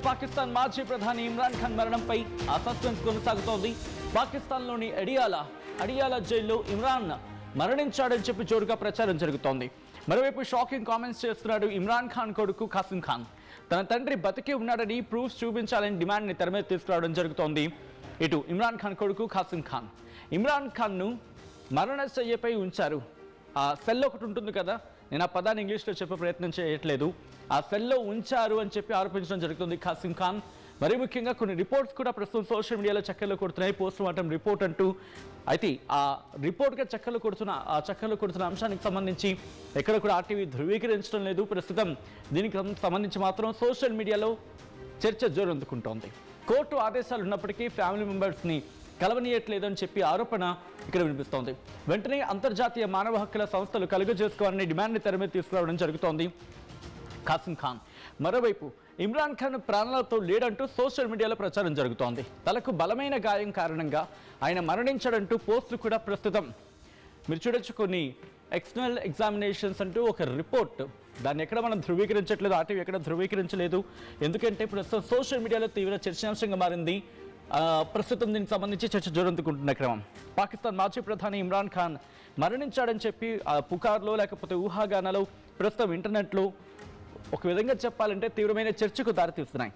పాకిస్తాన్ మాజీ ప్రధాని ఇమ్రాన్ ఖాన్ మరణంపై ఆ సస్పెన్స్ కొనసాగుతోంది. పాకిస్తాన్లోని అడియాలా జైల్లో ఇమ్రాన్ మరణించాడని చెప్పి జోరుగా ప్రచారం జరుగుతోంది. మరోవైపు షాకింగ్ కామెంట్స్ చేస్తున్నాడు ఇమ్రాన్ ఖాన్ కొడుకు ఖాసిం ఖాన్. తన తండ్రి బతికే ఉన్నాడని ప్రూఫ్స్ చూపించాలని డిమాండ్ని తెర మీద తీసుకురావడం జరుగుతోంది. ఇటు ఇమ్రాన్ ఖాన్ కొడుకు ఖాసిం ఖాన్ ఇమ్రాన్ ఖాన్ను మరణశయ్యపై ఉంచారు. ఆ సెల్ ఒకటి ఉంటుంది కదా, నేను ఆ పదాన్ని ఇంగ్లీష్లో చెప్పే ప్రయత్నం చేయట్లేదు. ఆ సెల్లో ఉంచారు అని చెప్పి ఆరోపించడం జరుగుతుంది ఖాసిం ఖాన్. మరీ ముఖ్యంగా కొన్ని రిపోర్ట్స్ కూడా ప్రస్తుతం సోషల్ మీడియాలో చక్కర్లు కొడుతున్నాయి. పోస్ట్ మార్టం రిపోర్ట్ అంటూ. అయితే ఆ రిపోర్ట్గా చక్కర్లు కొడుతున్న అంశానికి సంబంధించి ఎక్కడ కూడా ఆర్టీవీ ధృవీకరించడం లేదు. ప్రస్తుతం దీనికి సంబంధించి మాత్రం సోషల్ మీడియాలో చర్చ జోరందుకుంటోంది. కోర్టు ఆదేశాలు ఉన్నప్పటికీ ఫ్యామిలీ మెంబర్స్ని కలవనీయట్లేదని చెప్పి ఆరోపణ ఇక్కడ వినిపిస్తోంది. వెంటనే అంతర్జాతీయ మానవ హక్కుల సంస్థలు కలుగజేసుకోవాలని డిమాండ్ని తెర మీద తీసుకురావడం జరుగుతోంది ఖాసిం ఖాన్. మరోవైపు ఇమ్రాన్ ఖాన్ ప్రాణాలతో లేడంటూ సోషల్ మీడియాలో ప్రచారం జరుగుతోంది. తలకు బలమైన గాయం కారణంగా ఆయన మరణించాడంటూ పోస్టులు కూడా ప్రస్తుతం మీరు చూడొచ్చు. కొన్ని ఎక్స్టర్నల్ ఎగ్జామినేషన్స్ అంటూ ఒక రిపోర్ట్, దాన్ని ఎక్కడ మనం ధృవీకరించట్లేదు, ఆర్టీవీ ఎక్కడ ధృవీకరించలేదు. ఎందుకంటే ప్రస్తుతం సోషల్ మీడియాలో తీవ్ర చర్చాంశంగా మారింది. ప్రస్తుతం దీనికి సంబంధించి చర్చ జోరందుకుంటున్న క్రమం. పాకిస్తాన్ మాజీ ప్రధాని ఇమ్రాన్ ఖాన్ మరణించాడని చెప్పి పుకార్లో లేకపోతే ఊహాగానాలు ప్రస్తుతం ఇంటర్నెట్లో ఒక విధంగా చెప్పాలంటే తీవ్రమైన చర్చకు దారితీస్తున్నాయి.